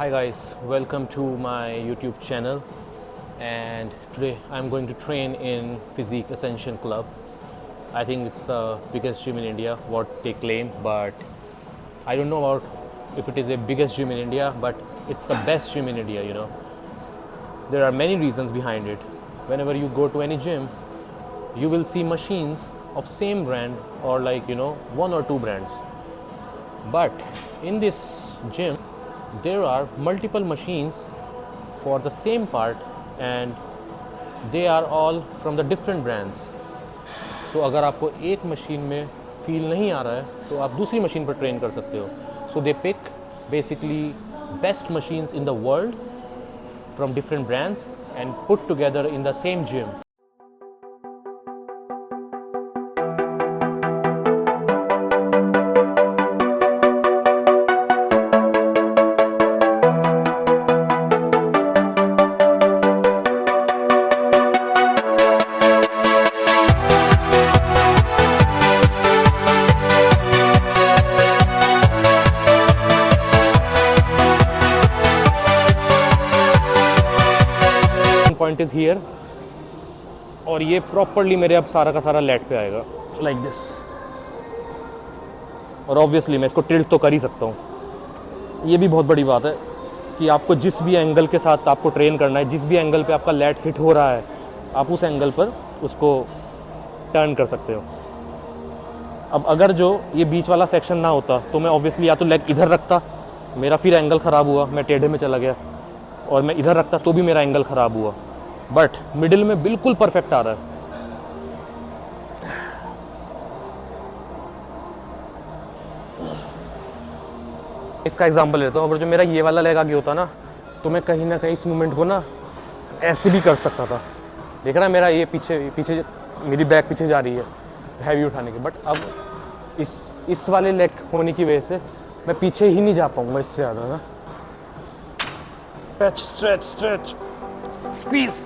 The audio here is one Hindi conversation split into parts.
Hi guys, welcome to my YouTube channel, and today I'm going to train in Physique Ascension Club. I think it's the biggest gym in India, what they claim, but I don't know about if it is the biggest gym in India, but it's the best gym in India. There are many reasons behind it. Whenever you go to any gym, you will see machines of same brand or one or two brands. But in this gym, there are multiple machines for the same part and they are all from the different brands. So अगर आपको एक मशीन में फील नहीं आ रहा है तो आप दूसरी मशीन पर ट्रेन कर सकते हो. So they pick basically best machines in the world from different brands and put together in the same gym. Point is here और ये प्रॉपरली मेरे अब सारा का सारा लेट पे आएगा लाइक दिस. और ऑब्वियसली मैं इसको टिल्ट तो कर ही सकता हूँ. ये भी बहुत बड़ी बात है कि आपको जिस भी एंगल के साथ आपको ट्रेन करना है, जिस भी एंगल पे आपका लेट हिट हो रहा है, आप उस एंगल पर उसको टर्न कर सकते हो. अब अगर जो ये बीच वाला सेक्शन ना होता तो मैं ऑब्वियसली या तो लेग इधर रखता, मेरा फिर एंगल ख़राब हुआ, मैं टेढ़े में चला गया, और मैं इधर रखता तो भी मेरा एंगल ख़राब हुआ. बट मिडिल में बिल्कुल परफेक्ट आ रहा है. इसका एग्जांपल लेता हूँ. अगर जो मेरा ये वाला लेग आगे होता ना तो मैं कहीं ना कहीं इस मूवमेंट को ना ऐसे भी कर सकता था. देख रहा है मेरा ये पीछे मेरी बैक पीछे जा रही है हैवी उठाने के. बट अब इस वाले लेग होने की वजह से मैं पीछे ही नहीं जा पाऊँगा इससे ज़्यादा ना. Stretch squeeze.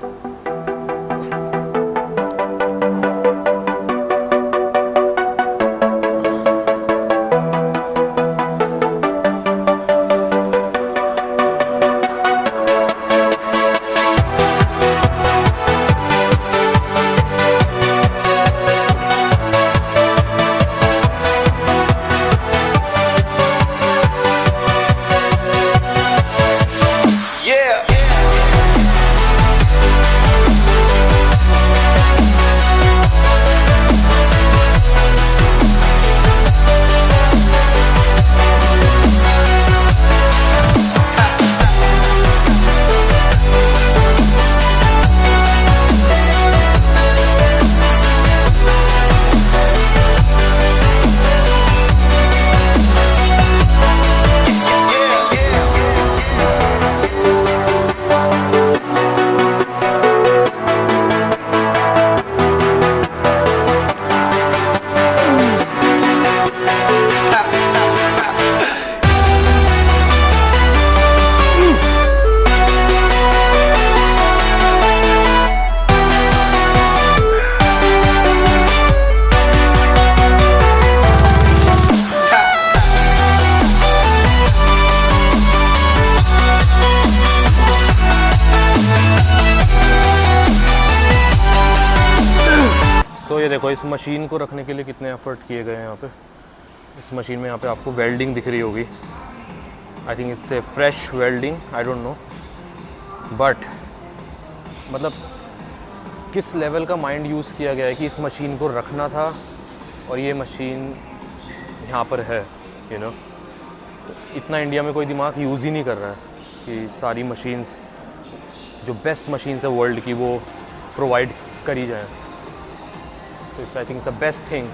तो ये देखो इस मशीन को रखने के लिए कितने एफर्ट किए गए हैं यहाँ पे. इस मशीन में यहाँ पे आपको वेल्डिंग दिख रही होगी. I think it's a fresh welding, I don't know. But मतलब किस लेवल का माइंड यूज़ किया गया है कि इस मशीन को रखना था और ये मशीन यहाँ पर है. तो इतना इंडिया में कोई दिमाग यूज़ ही नहीं कर रहा है कि सारी मशीन्स जो बेस्ट मशीन्स है वर्ल्ड की वो प्रोवाइड करी जाए. तो I think the best thing.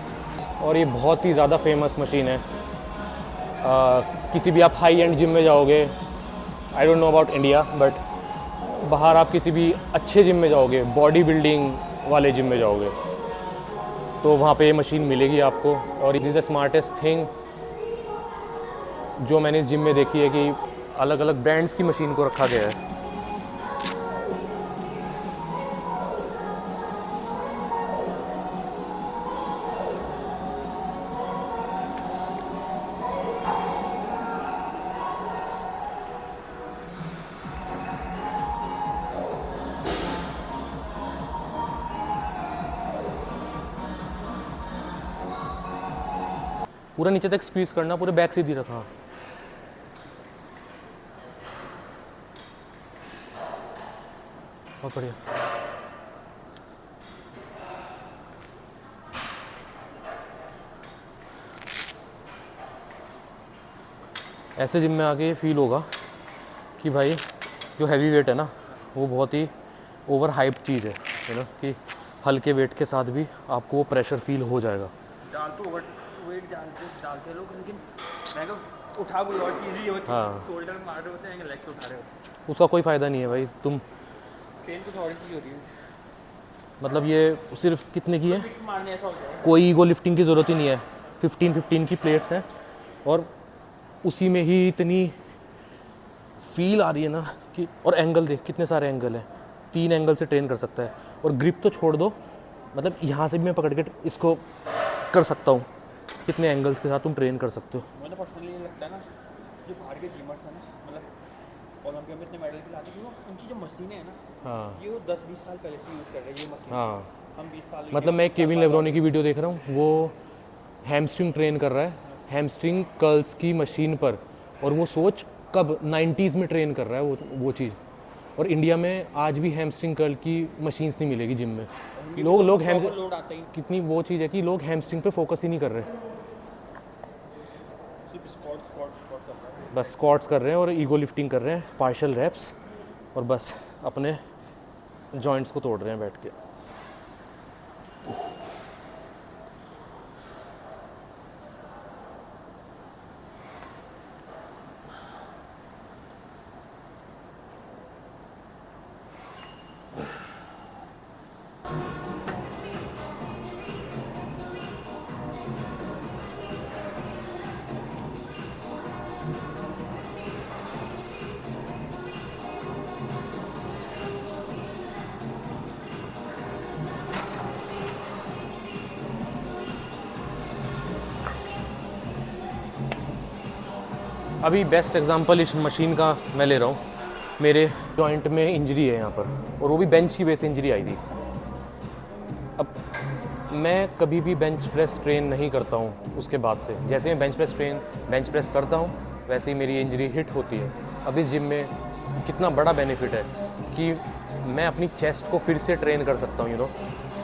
और ये बहुत ही ज़्यादा फेमस मशीन है. किसी भी आप हाई एंड जिम में जाओगे, I don't know about India, but बाहर आप किसी भी अच्छे जिम में जाओगे, बॉडी बिल्डिंग वाले जिम में जाओगे, तो वहाँ पे ये मशीन मिलेगी आपको. और it is the smartest thing जो मैंने इस जिम में देखी है कि अलग अलग ब्रांड्स की मशीन को रखा गया है. पूरा नीचे तक स्क्वीज करना, पूरे बैक सीधी रखना। बहुत बढ़िया। ऐसे जिम में आके ये फील होगा कि भाई जो हैवी वेट है ना वो बहुत ही ओवर हाइप चीज़ है, यू नो, कि हल्के वेट के साथ भी आपको वो प्रेशर फील हो जाएगा। डालते ओवर वेट डालते लोग, लेकिन मैं तो उठा कोई और चीज़ ही होती है। हाँ, शोल्डर मार रहे होते हैं, लेग्स उठा रहे होते हैं, उसका कोई फ़ायदा नहीं है भाई। तुम ट्रेन कुछ और चीज़ होती है। मतलब ये सिर्फ कितने की है, फिक्स मारने ऐसा होता है। कोई ईगो लिफ्टिंग की ज़रूरत ही नहीं है। 15-15 की प्लेट्स हैं और उसी में ही इतनी फील आ रही है ना कि, और एंगल देख कितने सारे एंगल हैं, 3 एंगल से ट्रेन कर सकता है। और ग्रिप तो छोड़ दो, मतलब यहाँ से भी मैं पकड़ के इसको कर सकता हूँ। कितने एंगल्स के साथ तुम ट्रेन कर सकते हो। मुझे पर्सनली ये लगता है ना, जो बाहर के जिमर्स हैं ना, मतलब ओलंपिया में इतने मेडल खिलाते हैं, वो उनकी जो मशीनें हैं ना, हाँ ये वो 10-20 साल पहले से यूज़ कर रहे हैं ये मशीन। हाँ, हम 20 साल, मतलब मैं केविन लेब्रोनी की वीडियो देख रहा हूँ, वो हैमस्ट्रिंग ट्रेन कर रहा है, हैमस्ट्रिंग कर्ल्स की मशीन पर। और वो सोच कब 90s में ट्रेन कर रहा है वो चीज़। और इंडिया में आज भी हैमस्ट्रिंग कर्ल की मशीन्स नहीं मिलेगी जिम में। लोग लोड आता ही कितनी वो चीज़ है कि लोग हैमस्ट्रिंग पे फोकस ही नहीं कर रहे, सिर्फ स्क्वाट कर रहा है। बस स्क्वाट्स कर रहे हैं और ईगो लिफ्टिंग कर रहे हैं, पार्शियल रैप्स, और बस अपने जॉइंट्स को तोड़ रहे हैं बैठ के। अभी बेस्ट एग्जांपल इस मशीन का मैं ले रहा हूँ। मेरे जॉइंट में इंजरी है यहाँ पर, और वो भी बेंच की बेस इंजरी आई थी। अब मैं कभी भी बेंच प्रेस ट्रेन नहीं करता हूँ उसके बाद से। जैसे मैं बेंच प्रेस करता हूँ, वैसे ही मेरी इंजरी हिट होती है। अब इस जिम में कितना बड़ा बेनिफिट है कि मैं अपनी चेस्ट को फिर से ट्रेन कर सकता हूँ, यू नो।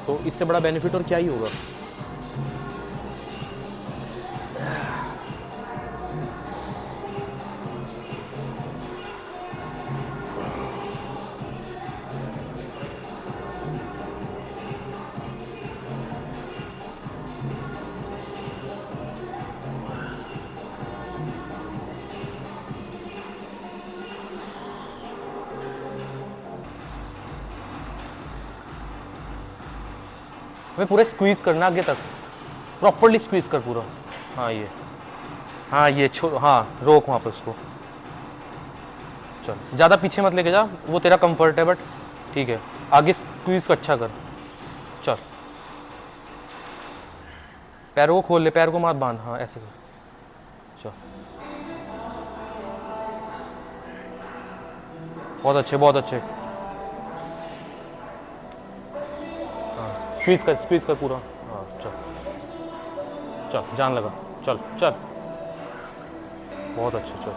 तो इससे बड़ा बेनिफिट और क्या ही होगा। मैं पूरा स्क्वीज़ करना आगे तक, प्रॉपरली स्क्वीज़ कर पूरा। हाँ ये, हाँ ये हाँ रोक वहाँ पर उसको। चल ज़्यादा पीछे मत लेके जा, वो तेरा कंफर्ट है, बट ठीक है। आगे स्क्वीज़ को अच्छा कर। चल पैरों को खोल ले, पैर को मत बांध। हाँ ऐसे कर। चल बहुत अच्छे, बहुत अच्छे। स्क्वीज़ कर पूरा। हाँ चल चल, जान लगा। चल चल, बहुत अच्छे। चल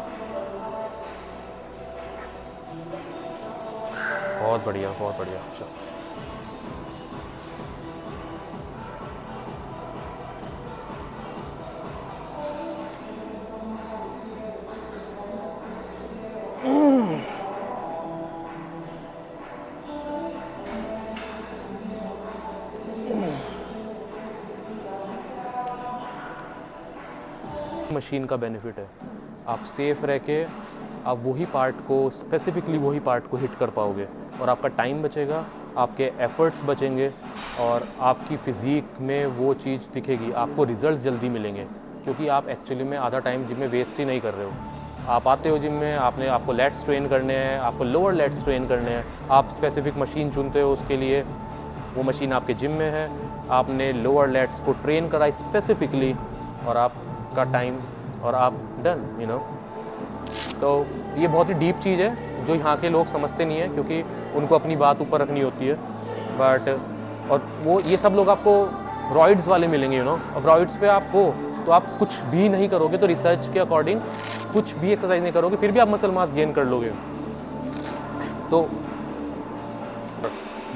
बहुत बढ़िया, बहुत बढ़िया। चल मशीन का बेनिफिट है, आप सेफ रह के आप वही पार्ट को, स्पेसिफिकली वही पार्ट को हिट कर पाओगे, और आपका टाइम बचेगा, आपके एफर्ट्स बचेंगे, और आपकी फ़िज़ीक में वो चीज़ दिखेगी। आपको रिजल्ट्स जल्दी मिलेंगे, क्योंकि आप एक्चुअली में आधा टाइम जिम में वेस्ट ही नहीं कर रहे हो। आप आते हो जिम में, आपको लेट्स ट्रेन करने हैं, आपको लोअर लेट्स ट्रेन करने हैं, आप स्पेसिफिक मशीन चुनते हो उसके लिए, वो मशीन आपके जिम में है, आपने लोअर लेट्स को ट्रेन करा स्पेसिफिकली, और आपका टाइम, और आप डन, यू नो। तो ये बहुत ही डीप चीज़ है जो यहाँ के लोग समझते नहीं है, क्योंकि उनको अपनी बात ऊपर रखनी होती है। बट और वो ये सब लोग आपको रॉइड्स वाले मिलेंगे, यू नो। अब रॉइड्स पे आप हो तो आप कुछ भी नहीं करोगे, तो रिसर्च के अकॉर्डिंग कुछ भी एक्सरसाइज नहीं करोगे फिर भी आप मसल मास गेन कर लोगे। तो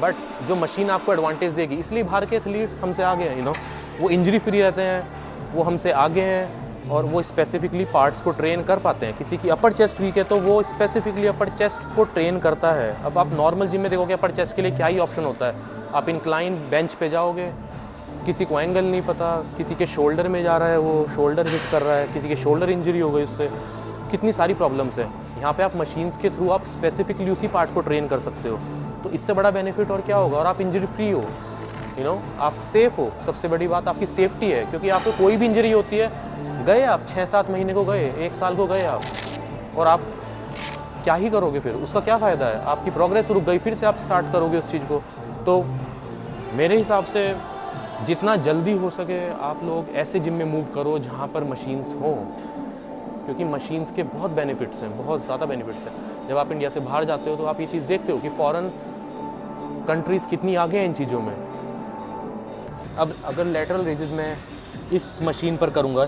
बट जो मशीन आपको एडवांटेज देगी, इसलिए बाहर के एथलीट्स हमसे आगे हैं, वो इंजरी फ्री रहते हैं, वो हमसे आगे हैं और वो स्पेसिफिकली पार्ट्स को ट्रेन कर पाते हैं। किसी की अपर चेस्ट वीक है तो वो स्पेसिफिकली अपर चेस्ट को ट्रेन करता है। अब आप नॉर्मल जिम में देखोगे अपर चेस्ट के लिए क्या ही ऑप्शन होता है, आप इंक्लाइन बेंच पे जाओगे, किसी को एंगल नहीं पता, किसी के शोल्डर में जा रहा है वो शोल्डर हिट कर रहा है, किसी के शोल्डर इंजरी हो गई उससे, कितनी सारी प्रॉब्लम्स है। यहाँ पे आप मशीन्स के थ्रू आप स्पेसिफिकली उसी पार्ट को ट्रेन कर सकते हो, तो इससे बड़ा बेनिफिट और क्या होगा। और आप इंजरी फ्री हो, आप सेफ हो, सबसे बड़ी बात आपकी सेफ्टी है, क्योंकि आपको कोई भी इंजरी होती है, गए आप 6-7 महीने को गए, 1 साल को गए आप, और आप क्या ही करोगे फिर, उसका क्या फ़ायदा है। आपकी प्रोग्रेस रुक गई, फिर से आप स्टार्ट करोगे उस चीज़ को। तो मेरे हिसाब से जितना जल्दी हो सके आप लोग ऐसे जिम में मूव करो जहाँ पर मशीन्स हों, क्योंकि मशीन्स के बहुत बेनिफिट्स हैं, बहुत ज़्यादा बेनिफिट्स हैं। जब आप इंडिया से बाहर जाते हो तो आप ये चीज़ देखते हो कि फॉरेन कंट्रीज़ कितनी आगे हैं इन चीज़ों में। अब अगर लैटरल रेजेस में इस मशीन पर करूँगा,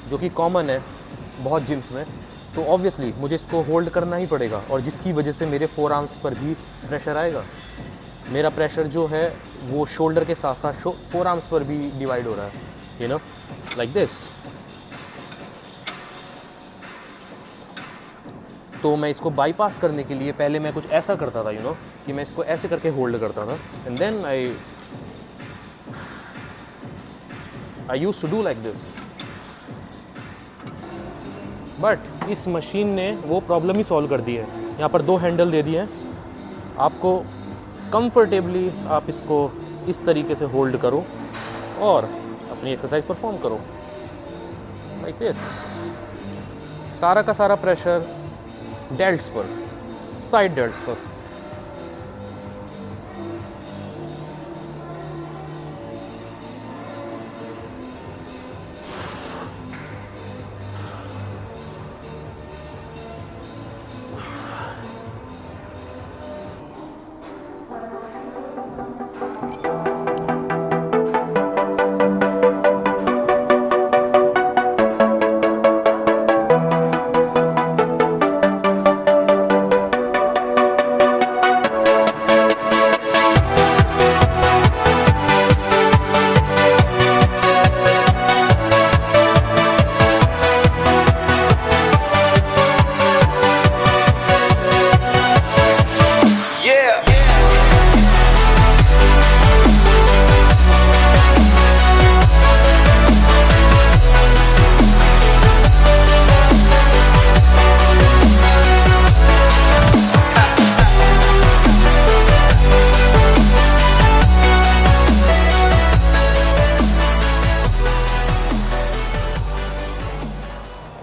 जो कि कॉमन है बहुत जिम्स में, तो ऑब्वियसली मुझे इसको होल्ड करना ही पड़ेगा, और जिसकी वजह से मेरे फोर आर्म्स पर भी प्रेशर आएगा। मेरा प्रेशर जो है वो शोल्डर के साथ साथ फोर आर्म्स पर भी डिवाइड हो रहा है, लाइक दिस। तो मैं इसको बाईपास करने के लिए पहले मैं कुछ ऐसा करता था, कि मैं इसको ऐसे करके होल्ड करता था, and then I used to do like this. But इस मशीन ने वो प्रॉब्लम ही सॉल्व कर दी है। यहाँ पर 2 हैंडल दे दिए हैं, आपको कंफर्टेबली आप इसको इस तरीके से होल्ड करो और अपनी एक्सरसाइज परफॉर्म करो लाइक दिस। सारा का सारा प्रेशर डेल्ट्स पर, साइड डेल्ट्स पर।